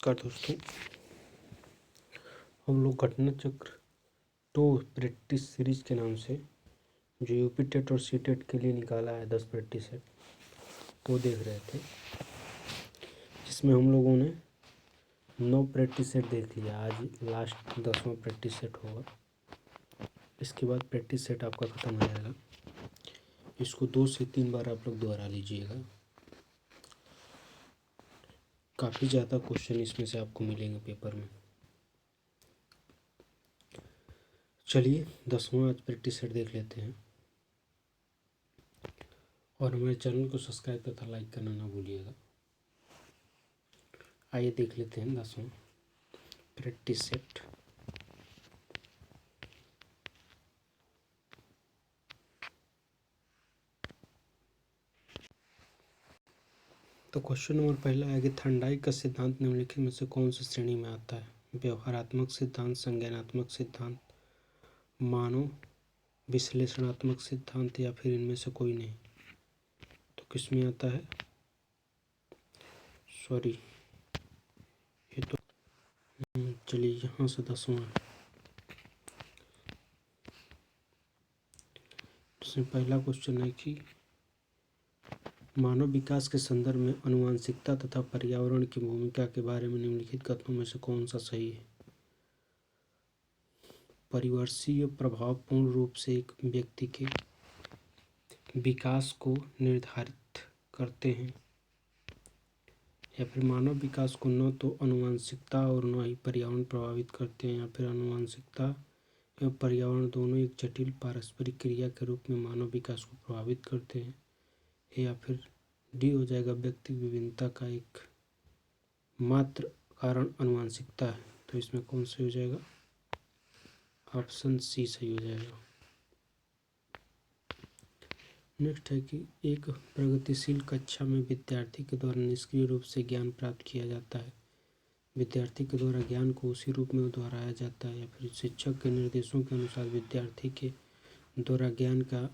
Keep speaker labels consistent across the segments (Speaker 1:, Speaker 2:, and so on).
Speaker 1: नमस्कार दोस्तों, हम लोग घटना चक्र 2 प्रैक्टिस सीरीज के नाम से जो यूपी टेट और सी टेट के लिए निकाला है 10 प्रैक्टिस सेट, वो देख रहे थे। जिसमें हम लोगों ने 9 प्रैक्टिस सेट देख लिया। आज लास्ट 10वां प्रैक्टिस सेट होगा। इसके बाद प्रैक्टिस सेट आपका ख़त्म हो जाएगा। इसको 2 से 3 बार आप लोग दोहरा लीजिएगा। काफ़ी ज़्यादा क्वेश्चन इसमें से आपको मिलेंगे पेपर में। चलिए 10वां आज प्रैक्टिस सेट देख लेते हैं। और हमारे चैनल को सब्सक्राइब तथा लाइक करना ना भूलिएगा। आइए देख लेते हैं 10वां प्रैक्टिस सेट। तो क्वेश्चन नंबर पहला है कि थर्नडाइक का सिद्धांत निम्नलिखित में से कौन सी श्रेणी में आता है? व्यवहारात्मक सिद्धांत, संज्ञानात्मक सिद्धांत, मानव विश्लेषणात्मक सिद्धांत या फिर इनमें से कोई नहीं। तो किस में आता है? सॉरी, ये तो चलिए यहाँ से 10वां। इसमें पहला क्वेश्चन है कि मानव विकास के संदर्भ में आनुवंशिकता तथा पर्यावरण की भूमिका के बारे में निम्नलिखित कथनों में से कौन सा सही है? परिवर्तशीय प्रभाव पूर्ण रूप से एक व्यक्ति के विकास को निर्धारित करते हैं, या फिर मानव विकास को न तो आनुवंशिकता और न ही पर्यावरण प्रभावित करते हैं, या फिर आनुवंशिकता एवं पर्यावरण दोनों एक जटिल पारस्परिक क्रिया के रूप में मानव विकास को प्रभावित करते हैं, या फिर डी हो जाएगा व्यक्ति विभिन्नता का एक मात्र कारण आनुवंशिकता है। तो इसमें कौन सा हो जाएगा? ऑप्शन सी सही हो जाएगा। नेक्स्ट है कि एक प्रगतिशील कक्षा में विद्यार्थी के द्वारा निष्क्रिय रूप से ज्ञान प्राप्त किया जाता है। विद्यार्थी के द्वारा ज्ञान को उसी रूप में दोहराया जाता है, या फिर शिक्षक के निर्देशों के अनुसार विद्यार्थी के द्वारा ज्ञान का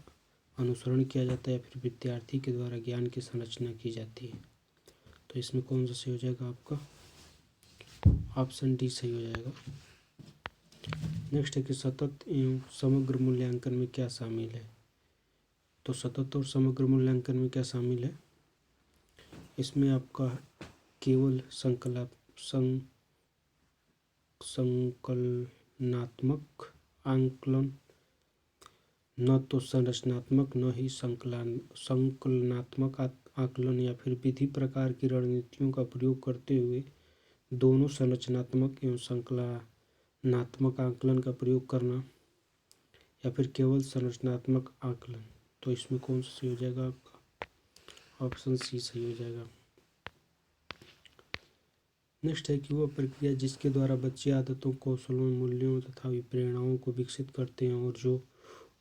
Speaker 1: अनुसरण किया जाता है, या फिर विद्यार्थी के द्वारा ज्ञान की संरचना की जाती है। तो इसमें कौन सा सही हो जाएगा? आपका ऑप्शन डी सही हो जाएगा। नेक्स्ट है कि सतत एवं समग्र मूल्यांकन में क्या शामिल है? तो सतत और समग्र मूल्यांकन में क्या शामिल है? इसमें आपका केवल संकलनात्मक आंकलन, न तो संरचनात्मक न ही संकलनात्मक आकलन, या फिर विधि प्रकार की रणनीतियों का प्रयोग करते हुए दोनों संरचनात्मक एवं संकलनात्मक आकलन का प्रयोग करना, या फिर केवल संरचनात्मक आकलन। तो इसमें कौन सा सही हो जाएगा? आपका ऑप्शन सी सही हो जाएगा। नेक्स्ट है कि वह प्रक्रिया जिसके द्वारा बच्चे आदतों, कौशलों, मूल्यों तथा प्रेरणाओं को विकसित करते हैं और जो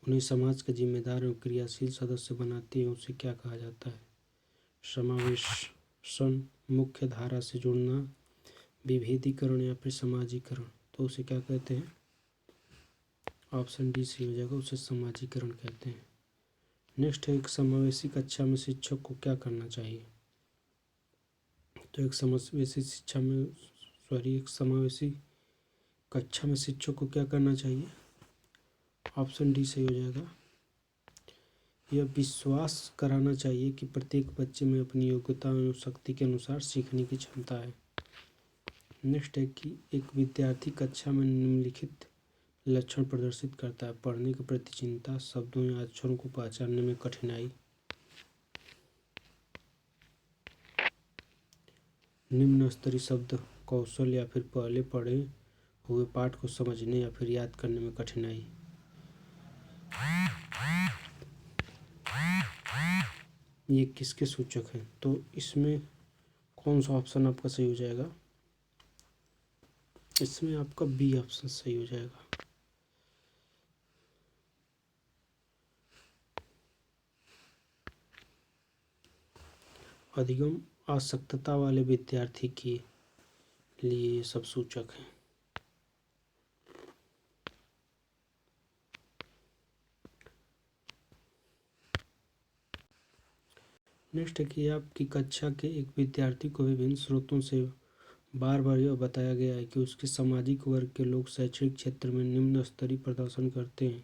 Speaker 1: उन्हें समाज का जिम्मेदार एवं क्रियाशील सदस्य बनाती है, उसे क्या कहा जाता है? समावेशन, मुख्य धारा से जुड़ना, विभेदीकरण या फिर समाजीकरण। तो उसे क्या कहते हैं? ऑप्शन डी सही हो जाएगा, उसे समाजीकरण कहते हैं। नेक्स्ट है एक समावेशी कक्षा में शिक्षक को क्या करना चाहिए? तो एक समावेशी कक्षा में शिक्षक को क्या करना चाहिए? ऑप्शन डी सही हो जाएगा। यह विश्वास कराना चाहिए कि प्रत्येक बच्चे में अपनी योग्यता एवं शक्ति के अनुसार सीखने की क्षमता है। नेक्स्ट है कि एक विद्यार्थी कक्षा में निम्नलिखित लक्षण प्रदर्शित करता है: पढ़ने के प्रति चिंता, शब्दों या अक्षरों को पहचानने में कठिनाई, निम्न स्तरीय शब्द कौशल, या फिर पहले पढ़े हुए पाठ को समझने या फिर याद करने में कठिनाई। ये किसके सूचक हैं? तो इसमें कौन सा ऑप्शन आपका सही हो जाएगा? इसमें आपका बी ऑप्शन सही हो जाएगा। अधिगम आसक्तता वाले विद्यार्थी के लिए ये सब सूचक हैं। नेक्स्ट है कि आपकी कक्षा के एक विद्यार्थी को विभिन्न स्रोतों से बार बार यह बताया गया है कि उसके सामाजिक वर्ग के लोग शैक्षणिक क्षेत्र में निम्न स्तरीय प्रदर्शन करते हैं।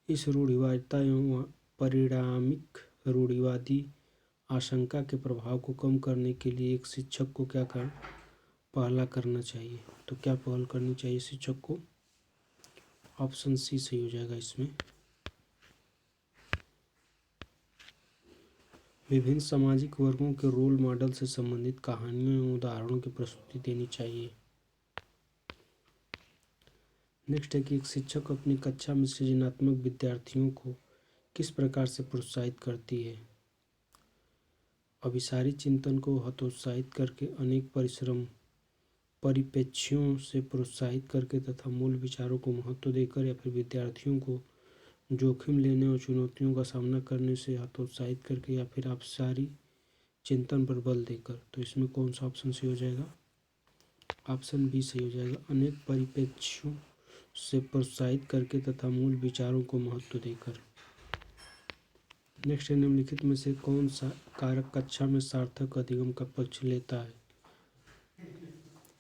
Speaker 1: इस रूढ़िवादिता एवं परिणामिक रूढ़िवादी आशंका के प्रभाव को कम करने के लिए एक शिक्षक को पहला करना चाहिए। तो क्या पहल करनी चाहिए शिक्षक को? ऑप्शन सी सही हो जाएगा इसमें। विभिन्न सामाजिक वर्गों के रोल मॉडल से संबंधित कहानियों एवं उदाहरणों की प्रस्तुति देनी चाहिए। नेक्स्ट है कि एक शिक्षक अपनी कक्षा में सृजनात्मक विद्यार्थियों को किस प्रकार से प्रोत्साहित करती है? अभिसारी चिंतन को हतोत्साहित करके, अनेक परिप्रेक्ष्यों से प्रोत्साहित करके तथा मूल विचारों को महत्व देकर, या फिर विद्यार्थियों को जोखिम लेने और चुनौतियों का सामना करने से हतोत्साहित करके, या फिर अभिसारी चिंतन पर बल देकर। तो इसमें कौन सा ऑप्शन सही हो जाएगा? ऑप्शन बी सही हो जाएगा, अनेक परिप्रेक्ष्यों से प्रोत्साहित करके तथा मूल विचारों को महत्व देकर। नेक्स्ट है, निम्नलिखित में से कौन सा कारक कक्षा में सार्थक अधिगम का पक्ष लेता है?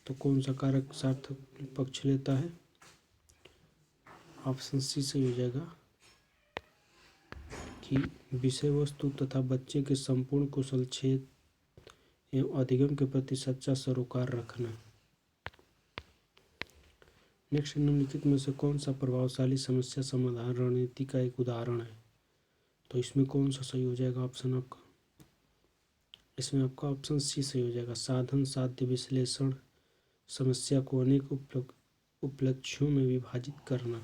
Speaker 1: तो कौन सा कारक सार्थक पक्ष लेता है? ऑप्शन सी सही हो जाएगा कि विषय वस्तु तथा बच्चे के संपूर्ण कुशल क्षेत्र एवं अधिगम के प्रति सच्चा सरोकार रखना। नेक्स्ट, निम्नलिखित में से कौन सा प्रभावशाली समस्या समाधान रणनीति का एक उदाहरण है? तो इसमें कौन सा सही हो जाएगा ऑप्शन आपका? इसमें आपका ऑप्शन सी सही हो जाएगा, साधन साध्य विश्लेषण, समस्या को अनेक उपलक्ष्यों में विभाजित करना।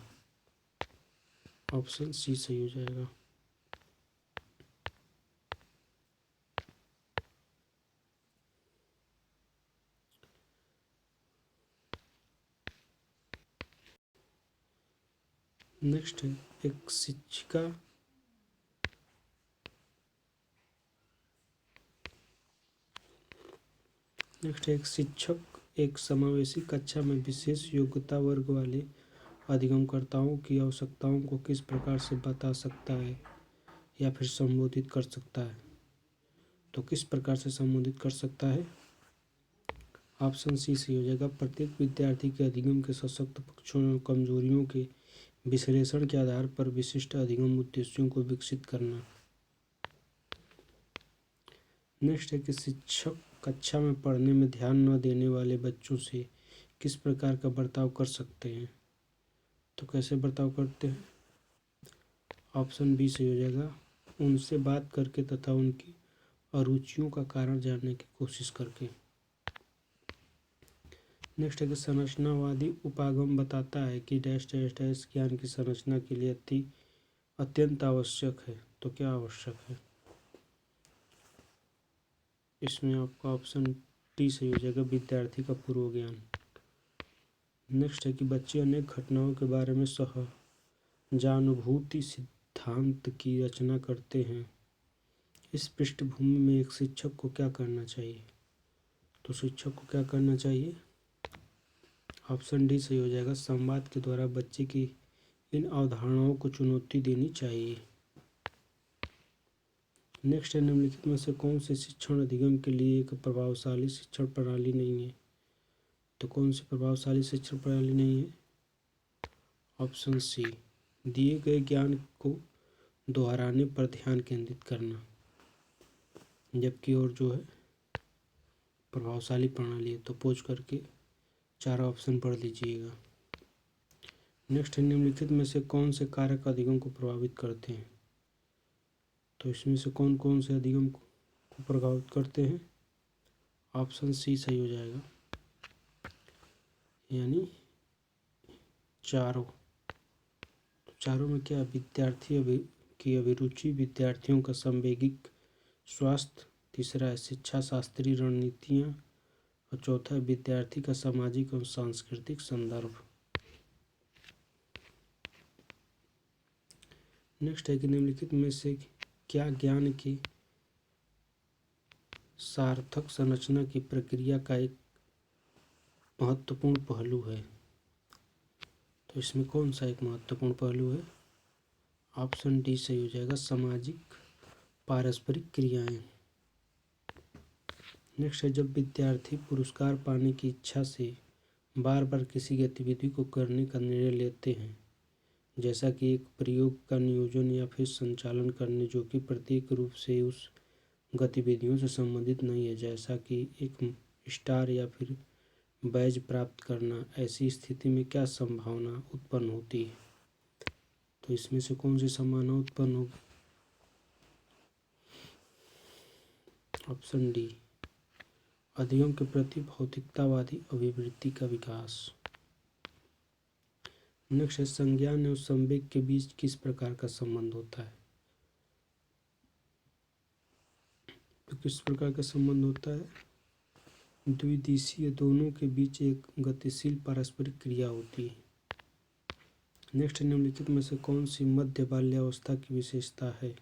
Speaker 1: ऑप्शन सी सही हो जाएगा। नेक्स्ट है, एक शिक्षिका एक शिक्षक एक समावेशी कक्षा में विशेष योग्यता वर्ग वाले अधिगमकर्ताओं की आवश्यकताओं को किस प्रकार से बता सकता है या फिर संबोधित कर सकता है? तो किस प्रकार से संबोधित कर सकता है? ऑप्शन सी सही हो जाएगा, प्रत्येक विद्यार्थी के अधिगम के सशक्त पक्षों एवं कमजोरियों के विश्लेषण के आधार पर विशिष्ट अधिगम उद्देश्यों को विकसित करना। नेक्स्ट है कि शिक्षक कक्षा में पढ़ने में ध्यान न देने वाले बच्चों से किस प्रकार का बर्ताव कर सकते हैं? तो कैसे बर्ताव करते हैं? ऑप्शन बी सही हो जाएगा, उनसे बात करके तथा उनकी अरुचियों का कारण जानने की कोशिश करके। नेक्स्ट है कि संरचनावादी उपागम बताता है कि डैश डैश डैश ज्ञान की संरचना के लिए अत्यंत आवश्यक है। तो क्या आवश्यक है? इसमें आपका ऑप्शन डी सही हो जाएगा, विद्यार्थी का पूर्व ज्ञान। नेक्स्ट है कि बच्चे अनेक घटनाओं के बारे में सहानुभूति सिद्धांत की रचना करते हैं। इस पृष्ठभूमि में एक शिक्षक को क्या करना चाहिए? तो शिक्षक को क्या करना चाहिए? ऑप्शन डी सही हो जाएगा, संवाद के द्वारा बच्चे की इन अवधारणाओं को चुनौती देनी चाहिए। नेक्स्ट है, निम्नलिखित में से कौन से शिक्षण अधिगम के लिए एक प्रभावशाली शिक्षण प्रणाली नहीं है? तो कौन सी प्रभावशाली शिक्षण प्रणाली नहीं है? ऑप्शन सी, दिए गए ज्ञान को दोहराने पर ध्यान केंद्रित करना। जबकि और जो है प्रभावशाली प्रणाली है, तो पोज करके चारों ऑप्शन पढ़ लीजिएगा। नेक्स्ट है, निम्नलिखित में से कौन से कारक अधिगम को प्रभावित करते हैं? तो इसमें से कौन कौन से अधिगम को प्रभावित करते हैं? ऑप्शन सी सही हो जाएगा, यानी चारों। तो चारों में क्या? विद्यार्थी की अभिरुचि, विद्यार्थियों का संवैगिक स्वास्थ्य, तीसरा है शिक्षा शास्त्रीय रणनीतियाँ, और चौथा है विद्यार्थी का सामाजिक और सांस्कृतिक संदर्भ। नेक्स्ट है कि निम्नलिखित में से क्या ज्ञान की सार्थक संरचना की प्रक्रिया का एक महत्वपूर्ण पहलू है? तो इसमें कौन सा एक महत्वपूर्ण पहलू है? ऑप्शन डी सही हो जाएगा, सामाजिक पारस्परिक क्रियाएं। नेक्स्ट है, जब विद्यार्थी पुरस्कार पाने की इच्छा से बार बार किसी गतिविधि को करने का निर्णय लेते हैं, जैसा कि एक प्रयोग का नियोजन या फिर संचालन करने, जो कि प्रत्येक रूप से उस गतिविधियों से संबंधित नहीं है, जैसा कि एक स्टार या फिर बैज प्राप्त करना, ऐसी स्थिति में क्या संभावना उत्पन्न होती है? तो इसमें से कौन सी संभावना उत्पन्न होगी? ऑप्शन डी, अधिगम के प्रति भौतिकतावादी अभिवृत्ति का विकास। नेक्स्ट है, संज्ञान और संवेग के बीच किस प्रकार का संबंध होता है? तो किस प्रकार का संबंध होता है? द्विदिशीय दोनों के बीच एक गतिशील पारस्परिक क्रिया होती है। नेक्स्ट, निम्नलिखित में से कौन सी मध्य बाल्यावस्था की विशेषता है?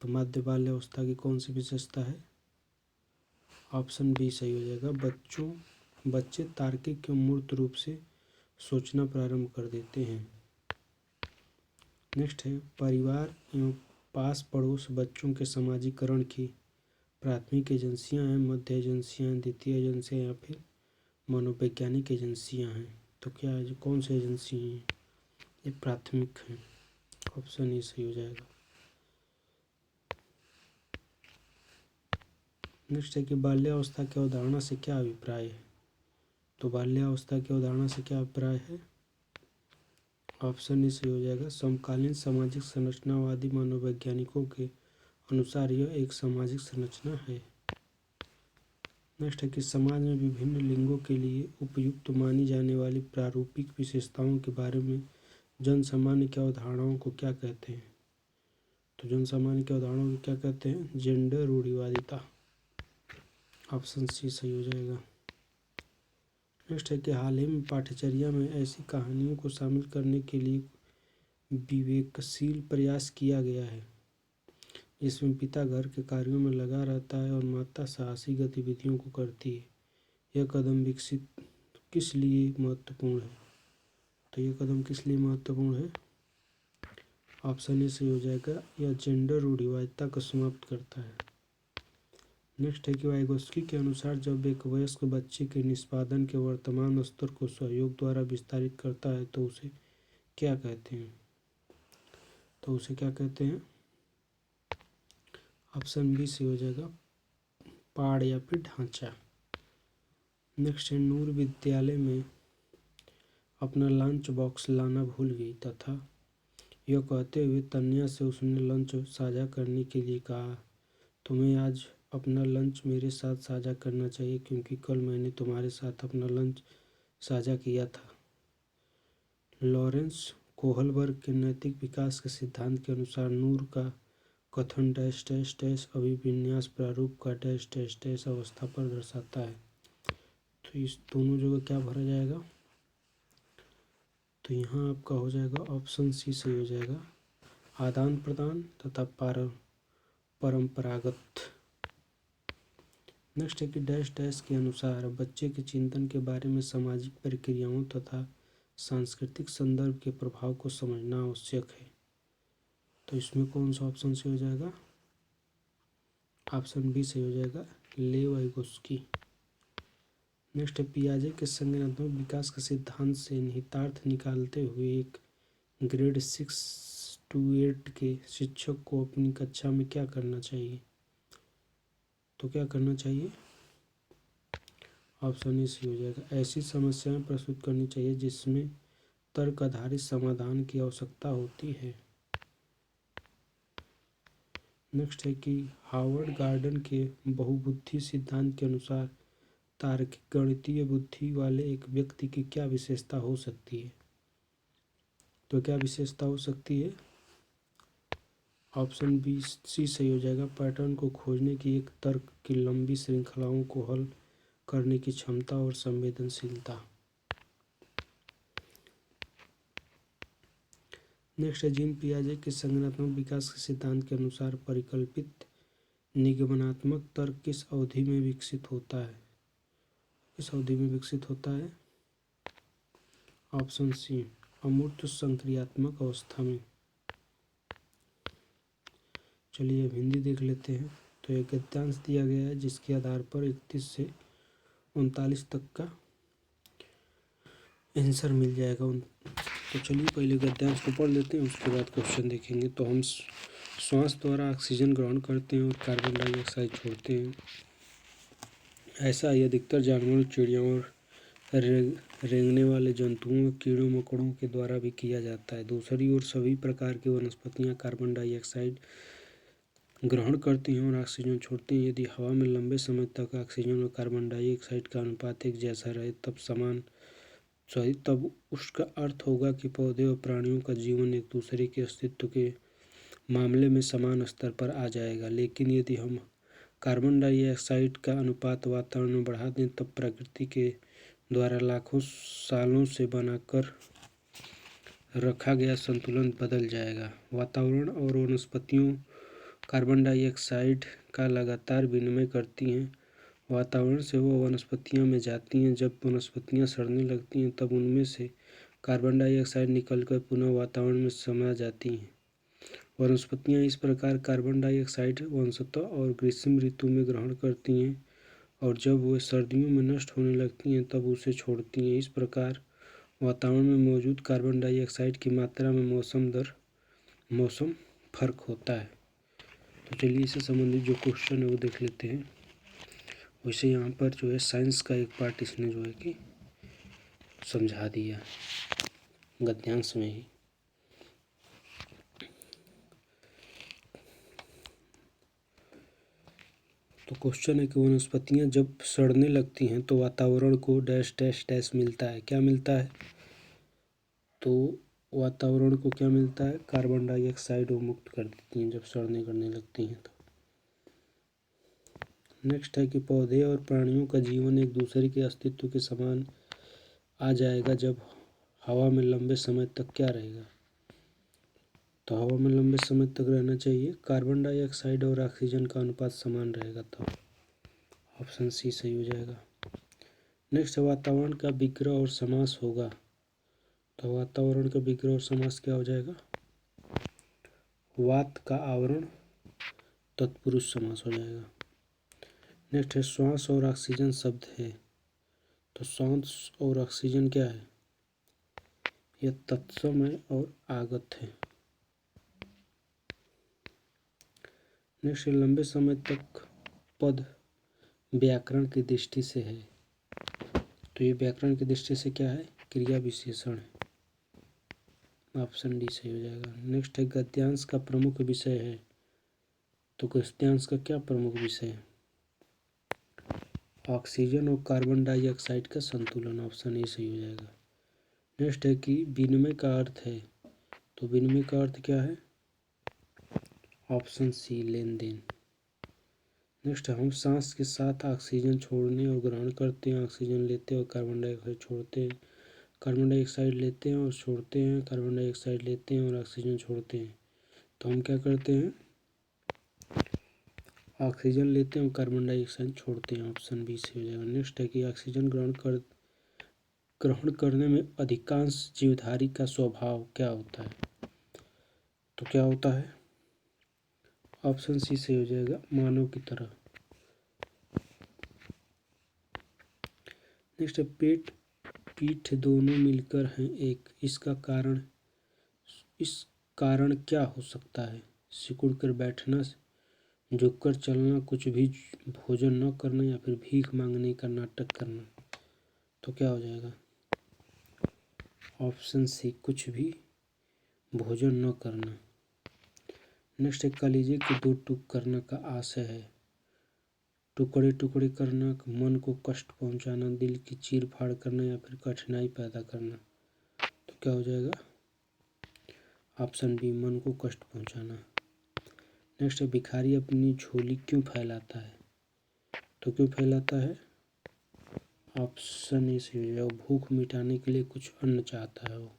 Speaker 1: तो मध्य बाल्यावस्था की कौन सी विशेषता है? ऑप्शन बी सही हो जाएगा। बच्चे तार्किक एवं मूर्त रूप से सोचना प्रारंभ कर देते हैं। नेक्स्ट है, परिवार एवं पास पड़ोस बच्चों के समाजीकरण की प्राथमिक एजेंसियां हैं, मध्य एजेंसियां, द्वितीय एजेंसियां या फिर मनोवैज्ञानिक एजेंसियां हैं? तो क्या कौन सी एजेंसी हैं? ये प्राथमिक हैं। ऑप्शन ए सही हो जाएगा। नेक्स्ट है कि बाल्यावस्था की अवधारणा से क्या अभिप्राय है? तो बाल्यावस्था की अवधारणा से क्या अभिप्राय है? ऑप्शन ए सही हो जाएगा। समकालीन सामाजिक संरचनावादी मनोवैज्ञानिकों के अनुसार यह एक सामाजिक संरचना है। नेक्स्ट है कि समाज में विभिन्न लिंगों के लिए उपयुक्त मानी जाने वाली प्रारूपिक विशेषताओं के बारे में जनसामान्य की अवधारणाओं को क्या कहते हैं? तो जनसामान्य की अवधारणाओं को क्या कहते हैं? जेंडर रूढ़िवादिता। ऑप्शन सी सही हो जाएगा। नेक्स्ट है कि हाल ही में पाठ्यचर्या में ऐसी कहानियों को शामिल करने के लिए विवेकशील प्रयास किया गया है जिसमें पिता घर के कार्यों में लगा रहता है और माता साहसी गतिविधियों को करती है। यह कदम किस लिए महत्वपूर्ण है? तो यह कदम किस लिए महत्वपूर्ण है? ऑप्शन ए सही हो जाएगा। यह जेंडर रूढ़िवादिता को समाप्त करता है। नेक्स्ट है कि वाइगोत्स्की के अनुसार जब एक वयस्क बच्चे के निष्पादन के वर्तमान स्तर को सहयोग द्वारा विस्तारित करता है तो उसे क्या कहते हैं? तो उसे क्या कहते हैं? ऑप्शन बी से हो जाएगा, पाड़ या फिर ढांचा। नेक्स्ट है, नूर विद्यालय में अपना लंच बॉक्स लाना भूल गई तथा यह कहते हुए तन्या से उसने लंच साझा करने के लिए कहा, तुम्हें आज अपना लंच मेरे साथ साझा करना चाहिए क्योंकि कल मैंने तुम्हारे साथ अपना लंच साझा किया था। लॉरेंस कोहलबर्ग के नैतिक विकास के सिद्धांत के अनुसार नूर का कथन डैश डैश डैश अभिविन्यास प्रारूप का डैश डैश डैश अवस्था पर दर्शाता है। तो इस दोनों जगह क्या भरा जाएगा? तो यहाँ आपका हो जाएगा ऑप्शन सी सही हो जाएगा, आदान प्रदान तथा परंपरागत। नेक्स्ट है कि डैश डैश के अनुसार बच्चे के चिंतन के बारे में सामाजिक प्रक्रियाओं तथा सांस्कृतिक संदर्भ के प्रभाव को समझना आवश्यक है। तो इसमें कौन सा ऑप्शन से हो जाएगा? ऑप्शन बी से हो जाएगा, लेव वाइगोत्स्की। नेक्स्ट है, पियाजे के संज्ञानात्मक विकास के सिद्धांत से निहितार्थ निकालते हुए एक ग्रेड 6 to 8 के शिक्षक को अपनी कक्षा में क्या करना चाहिए? तो क्या करना चाहिए? ऑप्शन ए सी हो जाएगा, ऐसी समस्याएं प्रस्तुत करनी चाहिए जिसमें तर्क आधारित समाधान की आवश्यकता होती है। नेक्स्ट है कि हावर्ड गार्डन के बहुबुद्धि सिद्धांत के अनुसार तार्किक गणितीय बुद्धि वाले एक व्यक्ति की क्या विशेषता हो सकती है? तो क्या विशेषता हो सकती है? ऑप्शन बी सी सही हो जाएगा, पैटर्न को खोजने की एक तर्क की लंबी श्रृंखलाओं को हल करने की क्षमता और संवेदनशीलता। नेक्स्ट है, जीन पियाजे के संज्ञानात्मक विकास के सिद्धांत के अनुसार परिकल्पित निगमनात्मक तर्क किस अवधि में विकसित होता है? किस अवधि में विकसित होता है? ऑप्शन सी, अमूर्त संक्रियात्मक अवस्था में। चलिए अब हिंदी देख लेते हैं। तो एक गद्यांश दिया गया है जिसके आधार पर 31 से 39 तक का आंसर मिल जाएगा। तो चलिए पहले गद्यांश को पढ़ लेते हैं, उसके बाद क्वेश्चन देखेंगे। तो हम श्वास द्वारा ऑक्सीजन ग्रहण करते हैं और कार्बन डाइऑक्साइड छोड़ते हैं। ऐसा ही अधिकतर जानवरों, चिड़ियों और रेंगने वाले जंतुओं, कीड़ों मकोड़ों के द्वारा भी किया जाता है। दूसरी ओर सभी प्रकार की वनस्पतियां कार्बन डाइऑक्साइड ग्रहण करती हैं और ऑक्सीजन छोड़ती हैं। यदि हवा में लंबे समय तक ऑक्सीजन और कार्बन डाइऑक्साइड का अनुपात एक जैसा रहे तब उसका अर्थ होगा कि पौधे और प्राणियों का जीवन एक दूसरे के अस्तित्व के मामले में समान स्तर पर आ जाएगा। लेकिन यदि हम कार्बन डाइऑक्साइड का अनुपात वातावरण में बढ़ा दें तब प्रकृति के द्वारा लाखों सालों से बनाकर रखा गया संतुलन बदल जाएगा। वातावरण और वनस्पतियों कार्बन डाइऑक्साइड का लगातार विनिमय करती हैं। वातावरण से वो वनस्पतियों में जाती हैं। जब वनस्पतियां सड़ने लगती हैं तब उनमें से कार्बन डाइऑक्साइड निकलकर पुनः वातावरण में समा जाती हैं। वनस्पतियां इस प्रकार कार्बन डाइऑक्साइड वसंत और ग्रीष्म ऋतु में ग्रहण करती हैं और जब वे सर्दियों में नष्ट होने लगती हैं तब उसे छोड़ती हैं। इस प्रकार वातावरण में मौजूद कार्बन डाइऑक्साइड की मात्रा में मौसम फर्क होता है। तो चलिए इससे संबंधित जो क्वेश्चन है वो देख लेते हैं। वैसे यहाँ पर जो है साइंस का एक पार्ट इसने जो है कि समझा दिया गद्यांश में ही। तो क्वेश्चन है कि वनस्पतियाँ जब सड़ने लगती हैं तो वातावरण को डैश डैश डैश मिलता है। क्या मिलता है? तो वातावरण को क्या मिलता है? कार्बन डाइऑक्साइड वो मुक्त कर देती हैं जब सड़ने करने लगती हैं तो। नेक्स्ट है कि पौधे और प्राणियों का जीवन एक दूसरे के अस्तित्व के समान आ जाएगा जब हवा में लंबे समय तक क्या रहेगा? तो हवा में लंबे समय तक रहना चाहिए कार्बन डाइऑक्साइड और ऑक्सीजन का अनुपात समान रहेगा, तो ऑप्शन सी सही हो जाएगा। नेक्स्ट है वातावरण का विग्रह और समास होगा। तो वातावरण का विग्रह और समास क्या हो जाएगा? वात का आवरण तत्पुरुष समास हो जाएगा। नेक्स्ट है श्वास और ऑक्सीजन शब्द है। तो श्वास और ऑक्सीजन क्या है? यह तत्सम है और आगत है। नेक्स्ट लंबे समय तक पद व्याकरण की दृष्टि से है। तो ये व्याकरण की दृष्टि से क्या है? क्रिया विशेषण है। ऑप्शन डी सही हो जाएगा। नेक्स्ट है गद्यांश का प्रमुख विषय है। तो गद्यांश का क्या प्रमुख विषय है? ऑक्सीजन और कार्बन डाइऑक्साइड का संतुलन। ऑप्शन ए सही हो जाएगा। नेक्स्ट है कि विनिमय का अर्थ है। तो विनिमय का अर्थ क्या है? ऑप्शन सी लेन देन। नेक्स्ट है हम सांस के साथ ऑक्सीजन छोड़ने और ग्रहण करते हैं, ऑक्सीजन लेते हैं और कार्बन डाइऑक्साइड छोड़ते हैं, कार्बन डाइऑक्साइड लेते हैं और छोड़ते हैं, कार्बन डाइऑक्साइड लेते हैं और ऑक्सीजन छोड़ते हैं। तो हम क्या करते हैं? ऑक्सीजन लेते हैं और कार्बन डाइऑक्साइड छोड़ते हैं। ऑप्शन बी सही हो जाएगा। नेक्स्ट है कि ऑक्सीजन ग्रहण करने में अधिकांश जीवधारी का स्वभाव क्या होता है? तो क्या होता है? ऑप्शन सी सही हो जाएगा, मानव की तरह। नेक्स्ट है पेट पीठ दोनों मिलकर हैं एक, इस कारण क्या हो सकता है? सिकुड़ कर बैठना, झुककर चलना, कुछ भी भोजन न करना या फिर भीख मांगने का नाटक करना। तो क्या हो जाएगा? ऑप्शन सी कुछ भी भोजन न करना। नेक्स्ट है कलेजे के दो टुक करने का आशय है। टुकड़े टुकड़े करना, मन को कष्ट पहुंचाना, दिल की चीर फाड़ करना या फिर कठिनाई पैदा करना। तो क्या हो जाएगा? ऑप्शन बी मन को कष्ट पहुंचाना। नेक्स्ट है भिखारी अपनी झोली क्यों फैलाता है? तो क्यों फैलाता है? ऑप्शन ए से हो जाएगा, भूख मिटाने के लिए कुछ अन्न चाहता है वो।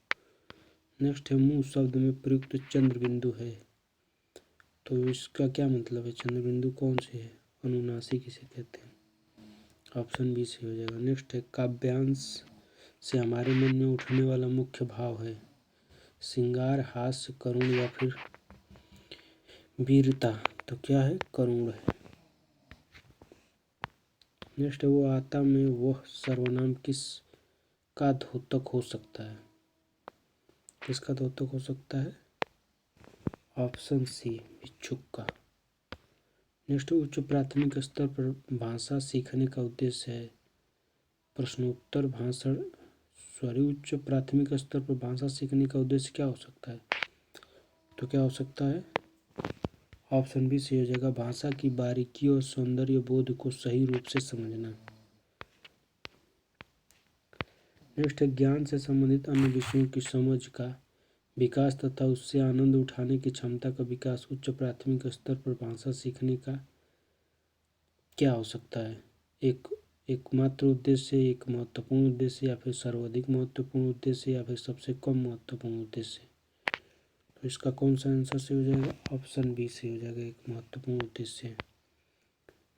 Speaker 1: नेक्स्ट है मुंह शब्द में प्रयुक्त चंद्र बिंदु है। तो इसका क्या मतलब है? चंद्र बिंदु कौन से है? अनुनासिक किसे कहते हैं। ऑप्शन बी से हो जाएगा। नेक्स्ट है काव्यांश से हमारे मन में उठने वाला मुख्य भाव है श्रृंगार, हास्य, करुण या फिर वीरता। तो क्या है? करुण है। नेक्स्ट है वो आता में वह सर्वनाम किस का द्योतक हो सकता है? किसका द्योतक हो सकता है? ऑप्शन सी, भिक्षुक का। नेक्स्ट, उच्च प्राथमिक स्तर पर भाषा सीखने का उद्देश्य है। प्रश्नोत्तर भाषण उच्च प्राथमिक स्तर पर भाषा सीखने का उद्देश्य क्या हो सकता है? तो क्या हो सकता है? ऑप्शन बी सही हो जाएगा, भाषा की बारीकी और सौंदर्य बोध को सही रूप से समझना। नेक्स्ट है ज्ञान से संबंधित अन्य विषयों की समझ का विकास तथा उससे आनंद उठाने की क्षमता का विकास उच्च प्राथमिक स्तर पर भाषा सीखने का क्या हो सकता है? एकमात्र उद्देश्य, एक महत्वपूर्ण उद्देश्य, या फिर सर्वाधिक महत्वपूर्ण उद्देश्य, या फिर सबसे कम महत्वपूर्ण उद्देश्य। तो इसका कौन सा आंसर सही हो जाएगा? ऑप्शन बी सही हो जाएगा, एक महत्वपूर्ण उद्देश्य।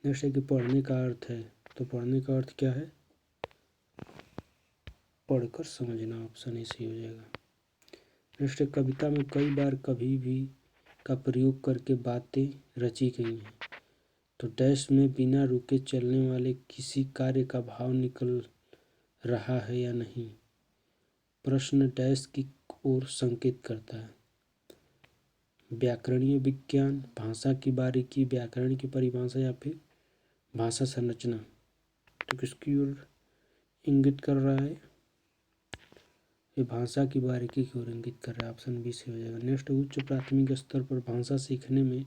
Speaker 1: नेक्स्ट है कि पढ़ने का अर्थ है। तो पढ़ने का अर्थ क्या है? पढ़कर समझना। ऑप्शन ए सही हो जाएगा। नेक्स्ट, कविता में कई बार कभी भी का प्रयोग करके बातें रची गई हैं। तो डैश में बिना रुके चलने वाले किसी कार्य का भाव निकल रहा है या नहीं। प्रश्न डैश की ओर संकेत करता है। व्याकरणीय विज्ञान, भाषा की बारीकी, व्याकरण की परिभाषा, या फिर भाषा संरचना। तो किसकी ओर इंगित कर रहा है? ये भाषा की बारीकी की ओर इंगित कर रहा है। ऑप्शन बी से हो जाएगा। नेक्स्ट, उच्च प्राथमिक स्तर पर भाषा सीखने में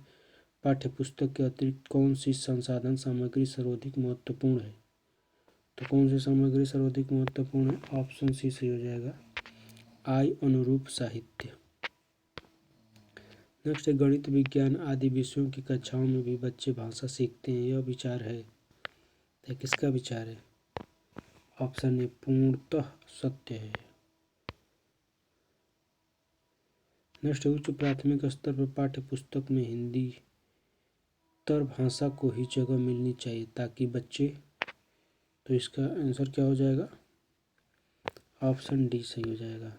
Speaker 1: पाठ्यपुस्तक के अतिरिक्त कौन सी संसाधन सामग्री सर्वाधिक महत्वपूर्ण है? तो कौन सी सामग्री सर्वाधिक महत्वपूर्ण है? ऑप्शन सी से हो जाएगा, आय अनुरूप साहित्य। नेक्स्ट है गणित, विज्ञान आदि विषयों की कक्षाओं में भी बच्चे भाषा सीखते हैं, यह विचार है। तो किसका विचार है? ऑप्शन ए पूर्णतः सत्य है। नेक्स्ट, उच्च प्राथमिक स्तर पर पाठ्य पुस्तक में हिंदी तर भाषा को ही जगह मिलनी चाहिए ताकि बच्चे। तो इसका आंसर क्या हो जाएगा? ऑप्शन डी सही हो जाएगा,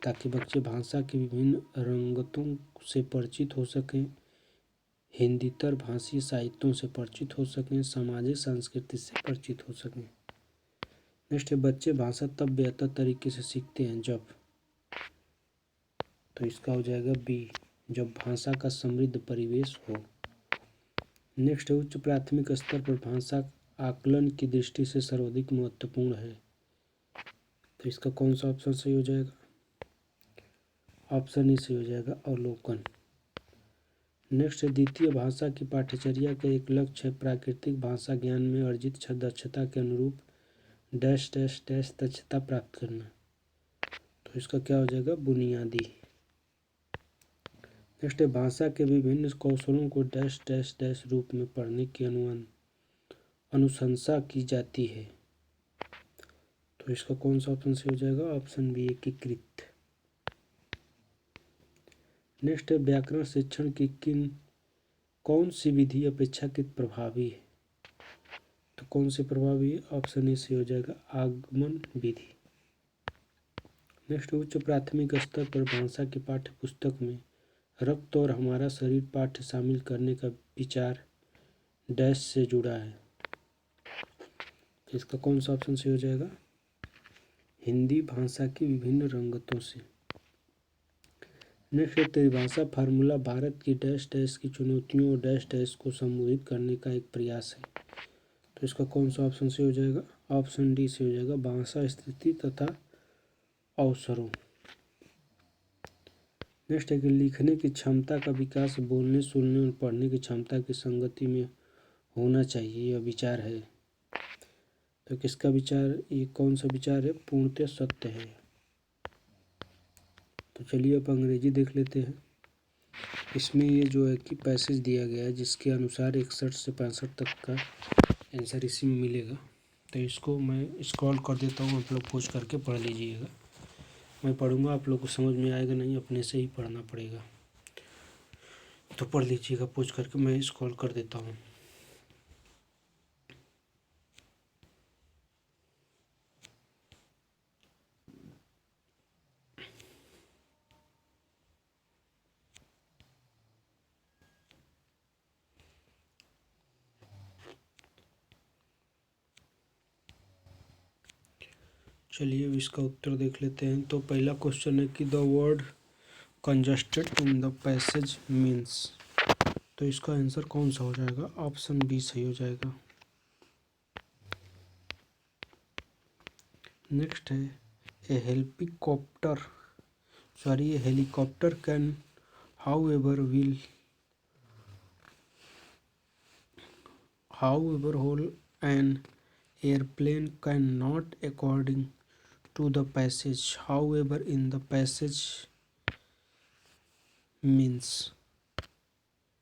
Speaker 1: ताकि बच्चे भाषा की विभिन्न रंगतों से परिचित हो सकें, हिंदीतर भाषीय साहित्यों से परिचित हो सकें, सामाजिक संस्कृति से परिचित हो सकें। नेक्स्ट है बच्चे भाषा तब बेहतर तरीके से सीखते हैं जब। तो इसका हो जाएगा बी, जब भाषा का समृद्ध परिवेश हो। नेक्स्ट है उच्च प्राथमिक स्तर पर भाषा आकलन की दृष्टि से सर्वाधिक महत्वपूर्ण है। तो इसका कौन सा ऑप्शन सही हो जाएगा? ऑप्शन ई सही हो जाएगा, अवलोकन। नेक्स्ट है द्वितीय भाषा की पाठ्यचर्या का एक लक्ष्य है प्राकृतिक भाषा ज्ञान में अर्जित दक्षता के अनुरूप डैश डैश डैश दक्षता प्राप्त करना। तो इसका क्या हो जाएगा? बुनियादी। नेक्स्ट है भाषा के विभिन्न कौशलों को डैश डैश डैश रूप में पढ़ने की अनुशंसा की जाती है। तो इसका कौन सा ऑप्शन सही हो जाएगा? ऑप्शन बी, एकीकृत। नेक्स्ट है व्याकरण शिक्षण की कौन सी विधि अपेक्षाकृत प्रभावी है? तो कौन सी प्रभावी है? ऑप्शन ए सही हो जाएगा, आगमन विधि। नेक्स्ट, उच्च प्राथमिक स्तर पर भाषा की पाठ्य पुस्तक में रक्त और हमारा शरीर पाठ्य शामिल करने का विचार डैश से जुड़ा है। इसका कौन सा ऑप्शन सही हो जाएगा? हिंदी भाषा की विभिन्न रंगतों से। नेक्स्ट, त्रिभाषा फार्मूला भारत की डैश डैश की चुनौतियों और डैश डैश को संबोधित करने का एक प्रयास है। तो इसका कौन सा ऑप्शन सही हो जाएगा? ऑप्शन डी से हो जाएगा, भाषा स्थिति तथा अवसरों। नेक्स्ट है कि लिखने की क्षमता का विकास बोलने, सुनने और पढ़ने की क्षमता की संगति में होना चाहिए, यह विचार है। तो किसका विचार? ये कौन सा विचार है? पूर्णतः सत्य है। तो चलिए अब अंग्रेजी देख लेते हैं। इसमें ये जो है कि पैसेज दिया गया है जिसके अनुसार 61 से 65 तक का आंसर इसी में मिलेगा। तो इसको मैं स्क्रॉल कर देता हूँ, आप लोग खोज करके पढ़ लीजिएगा। मैं पढ़ूंगा, आप लोग को समझ में आएगा नहीं, अपने से ही पढ़ना पड़ेगा। तो पढ़ लीजिएगा खोज करके, मैं स्क्रॉल कर देता हूँ। चलिए अब इसका उत्तर देख लेते हैं। तो पहला क्वेश्चन है कि the word congested in the passage means, तो इसका आंसर कौन सा हो जाएगा? ऑप्शन बी सही हो जाएगा। नेक्स्ट है a helicopter can however whole an airplane cannot according to the passage however in the passage means,